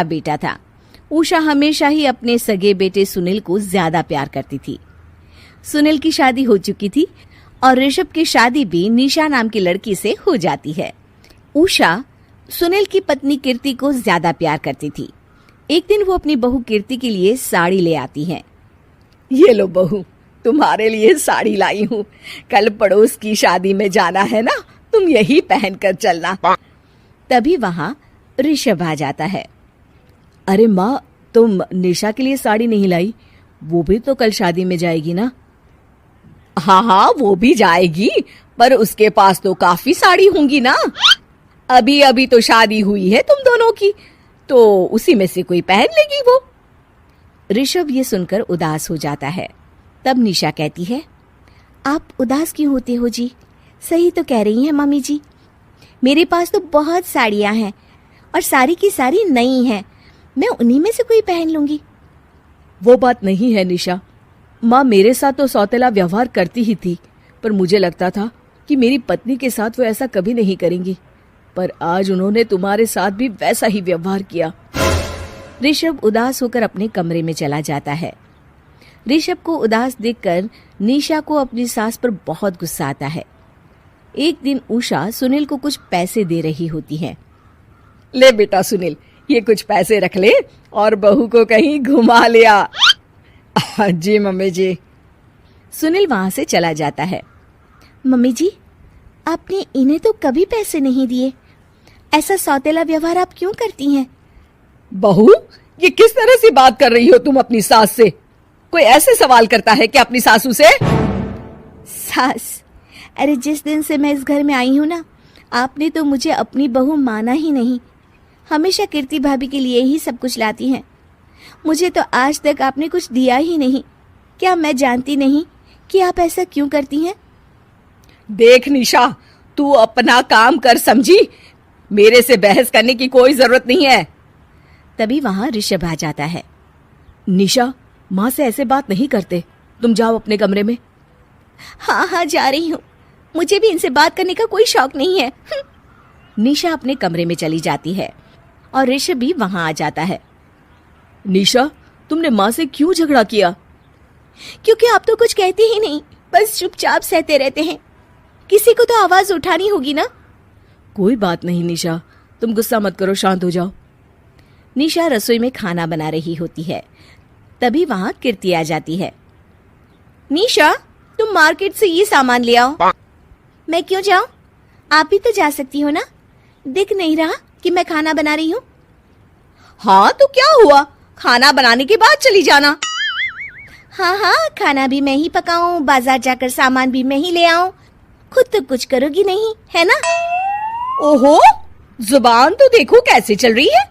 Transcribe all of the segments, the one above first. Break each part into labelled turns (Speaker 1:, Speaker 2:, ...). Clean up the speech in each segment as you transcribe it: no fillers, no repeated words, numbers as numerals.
Speaker 1: बेटा था। उषा हमेशा ही अपने सगे बेटे सुनील को ज्यादा प्यार करती थी। सुनील की शादी हो चुकी थी और ऋषभ की शादी भी निशा नाम की लड़की से हो जाती है। उषा सुनील की पत्नी कीर्ति को ज्यादा प्यार करती थी। एक दिन वो अपनी बहू कीर्ति के लिए साड़ी ले आती है।
Speaker 2: ये लो बहू, तुम्हारे लिए साड़ी लाई हूँ। कल पड़ोस की शादी में जाना है ना, तुम यही पहन कर चलना।
Speaker 1: तभी वहाँ ऋषभ आ जाता है।
Speaker 2: अरे माँ, तुम निशा के लिए साड़ी नहीं लाई? वो भी तो कल शादी में जाएगी ना? हाँ, वो भी जाएगी, पर उसके पास तो काफी साड़ी होंगी ना। अभी अभी तो शादी हुई है तुम दोनों की, तो उसी में से कोई पहन लेगी वो।
Speaker 1: ऋषभ ये सुनकर उदास हो जाता है। तब निशा कहती है, आप उदास क्यों होते हो जी? सही तो कह रही हैं मम्मी जी। मेरे पास तो बहुत साड़ियां हैं और सारी की सारी नई हैं। मैं उन्हीं में से कोई पहन लूंगी।
Speaker 2: वो बात नहीं है निशा। माँ मेरे साथ तो सौतेला व्यवहार करती ही थी, पर मुझे लगता था कि मेरी पत्नी के साथ वो ऐसा कभी नहीं करेंगी, पर आज उन्होंने तुम्हारे साथ भी वैसा ही व्यवहार किया।
Speaker 1: ऋषभ उदास होकर अपने कमरे में चला जाता है। ऋषभ को उदास देखकर निशा को अपनी सास पर बहुत गुस्सा आता है। एक दिन उषा सुनील को कुछ पैसे दे रही होती है।
Speaker 2: ले बेटा सुनील, ये कुछ पैसे रख ले और बहू को कहीं घुमा लिया। जी मम्मी जी।
Speaker 1: सुनील वहां से चला जाता है। मम्मी जी, आपने इन्हें तो कभी पैसे नहीं दिए। ऐसा सौतेला व्यवहार आप क्यों करती हैं?
Speaker 2: बहू, ये किस तरह से बात कर रही हो तुम अपनी सास से? कोई ऐसे सवाल करता है कि अपनी सासू से?
Speaker 1: सास, अरे जिस दिन से मैं इस घर में आई हूँ ना, आपने तो मुझे अपनी बहू माना ही नहीं। हमेशा कीर्ति भाभी के लिए ही सब कुछ लाती हैं। मुझे तो आज तक आपने कुछ दिया ही नहीं। क्या मैं जानती नहीं कि आप ऐसा क्यों करती हैं?
Speaker 2: देख निशा, तू अपना काम कर समझी। मेरे से बहस करने की कोई जरूरत नहीं है।
Speaker 1: तभी वहां ऋषभ आ जाता है।
Speaker 2: निशा, माँ से ऐसे बात नहीं करते। तुम जाओ अपने कमरे में।
Speaker 1: हाँ, जा रही हूँ। मुझे भी इनसे बात करने का कोई शौक नहीं है। निशा अपने कमरे में चली जाती है और ऋषभ भी वहां आ जाता है।
Speaker 2: निशा, तुमने माँ से क्यों झगड़ा किया?
Speaker 1: क्योंकि आप तो कुछ कहते ही नहीं, बस चुपचाप सहते रहते हैं। किसी को तो आवाज उठानी होगी ना।
Speaker 2: कोई बात नहीं निशा, तुम गुस्सा मत करो, शांत हो जाओ।
Speaker 1: निशा रसोई में खाना बना रही होती है। तभी वहां कीर्ति आ जाती है। निशा, तुम मार्केट से ये सामान ले आओ। मैं क्यों जाऊं? आप भी तो जा सकती हो ना। दिख नहीं रहा कि मैं खाना बना रही हूँ?
Speaker 2: हाँ तो क्या हुआ, खाना बनाने के बाद चली जाना।
Speaker 1: हाँ, खाना भी मैं ही पकाऊं, बाजार जाकर सामान भी मैं ही ले आऊं। खुद तो कुछ करोगी नहीं, है ना?
Speaker 2: ओहो, जुबान तो देखो कैसे चल रही है।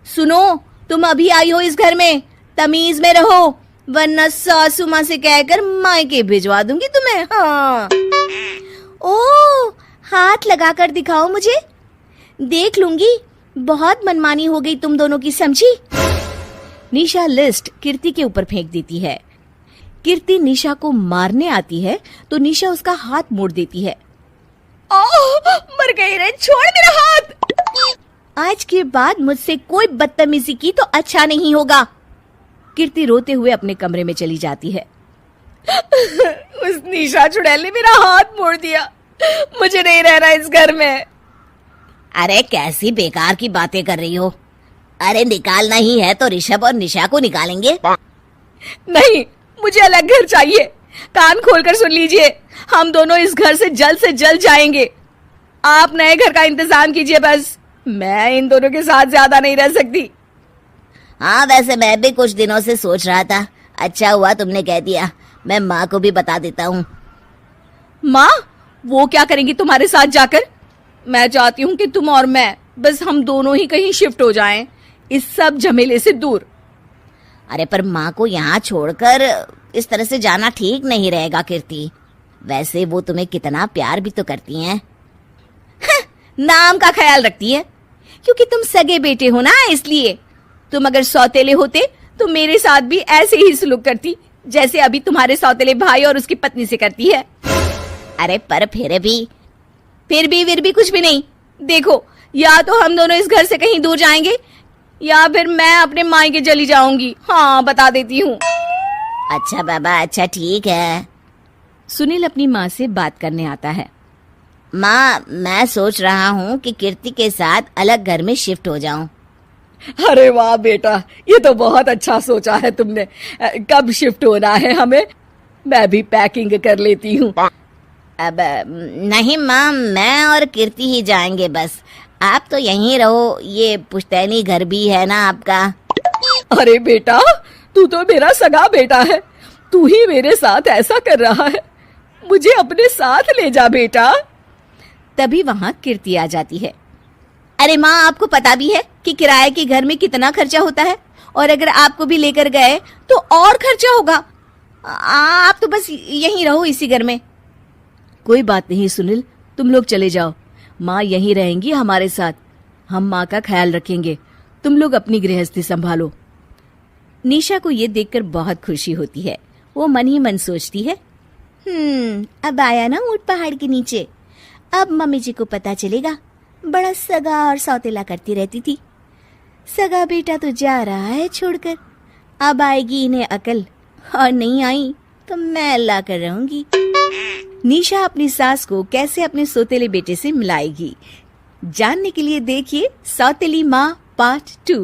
Speaker 1: सुनो, तुम अभी आई हो इस घर में, तमीज में रहो, वरना सासू माँ से कहकर मायके भिजवा दूंगी तुम्हें। हाँ। ओह, हाथ लगाकर दिखाओ मुझे, देख लूंगी। बहुत मनमानी हो गई तुम दोनों की, समझी? निशा लिस्ट कीर्ति के ऊपर फेंक देती है। कीर्ति निशा को मारने आती है तो निशा उसका हाथ मोड़ देती है।
Speaker 2: मर गई रे, छोड़ मेरा हाथ।
Speaker 1: आज के बाद मुझसे कोई बदतमीजी की तो अच्छा नहीं होगा। कीर्ति रोते हुए अपने कमरे में चली जाती है।
Speaker 2: उस निशा चुड़ैल ने मेरा हाथ मोड़ दिया। मुझे नहीं रहना इस घर में।
Speaker 3: अरे कैसी बेकार की बातें कर रही हो। अरे निकालना ही है तो ऋषभ और निशा को निकालेंगे।
Speaker 2: नहीं, मुझे अलग घर चाहिए। कान खोलकर सुन लीजिए, हम दोनों इस घर से जल्द जाएंगे। आप नए घर का इंतजाम कीजिए बस। मैं इन दोनों के साथ ज्यादा नहीं रह सकती।
Speaker 3: हाँ, वैसे मैं भी कुछ दिनों से सोच रहा था। अच्छा हुआ तुमने कह दिया, मैं माँ को भी बता देता हूँ।
Speaker 2: माँ, वो क्या करेंगी तुम्हारे साथ जाकर? मैं चाहती हूँ कि तुम और मैं, बस हम दोनों ही कहीं शिफ्ट हो जाएं, इस सब झमेले से दूर।
Speaker 3: अरे पर माँ को यहाँ छोड़कर इस तरह से जाना ठीक नहीं रहेगा कीर्ति। वैसे वो तुम्हें कितना प्यार भी तो करती हैं।
Speaker 1: नाम का ख्याल रखती है, क्योंकि तुम सगे बेटे हो ना, इसलिए। तुम अगर सौतेले होते तो मेरे साथ भी ऐसे ही सलूक करती जैसे अभी तुम्हारे सौतेले भाई और उसकी पत्नी से करती है।
Speaker 3: अरे पर फिर
Speaker 1: भी कुछ भी नहीं। देखो, या तो हम दोनों इस घर से कहीं दूर जाएंगे
Speaker 2: या फिर मैं अपने मायके चली जाऊंगी। हाँ, बता देती हूँ।
Speaker 3: अच्छा बाबा, अच्छा ठीक है।
Speaker 2: सुनील अपनी माँ से बात करने आता है।
Speaker 3: माँ, मैं सोच रहा हूँ कि कीर्ति के साथ अलग घर में शिफ्ट हो जाऊं।
Speaker 2: अरे वाह बेटा, ये तो बहुत अच्छा सोचा है तुमने। कब शिफ्ट होना है हमें? मैं भी पैकिंग कर लेती हूँ।
Speaker 3: अब नहीं माँ, मैं और कीर्ति ही जाएंगे बस। आप तो यहीं रहो, ये पुश्तैनी घर भी है ना आपका।
Speaker 2: अरे बेटा, तू तो मेरा सगा बेटा है, तू ही मेरे साथ ऐसा कर रहा है। मुझे अपने साथ ले जा बेटा। तभी वहाँ कीर्ति आ जाती है।
Speaker 1: अरे माँ, आपको पता भी है कि किराए के घर में कितना खर्चा होता है, और अगर आपको भी लेकर गए तो और खर्चा होगा। आप तो बस यहीं रहो इसी घर में।
Speaker 2: कोई बात नहीं सुनील, तुम लोग चले जाओ। माँ यहीं रहेंगी हमारे साथ। हम माँ का ख्याल रखेंगे। तुम लोग अपनी गृहस्थी संभालो। निशा को ये देखकर बहुत खुशी होती है। वो मन ही मन सोचती है,
Speaker 1: अब आया ना ऊंट पहाड़ के नीचे। अब मम्मी जी को पता चलेगा, बड़ा सगा और सौतेला करती रहती थी। सगा बेटा तो जा रहा है छोड़कर, अब आएगी इन्हें अकल, और नहीं आई तो मैं ला कर रहूंगी।
Speaker 2: निशा अपनी सास को कैसे अपने सौतेले बेटे से मिलाएगी, जानने के लिए देखिए सौतेली माँ पार्ट 2।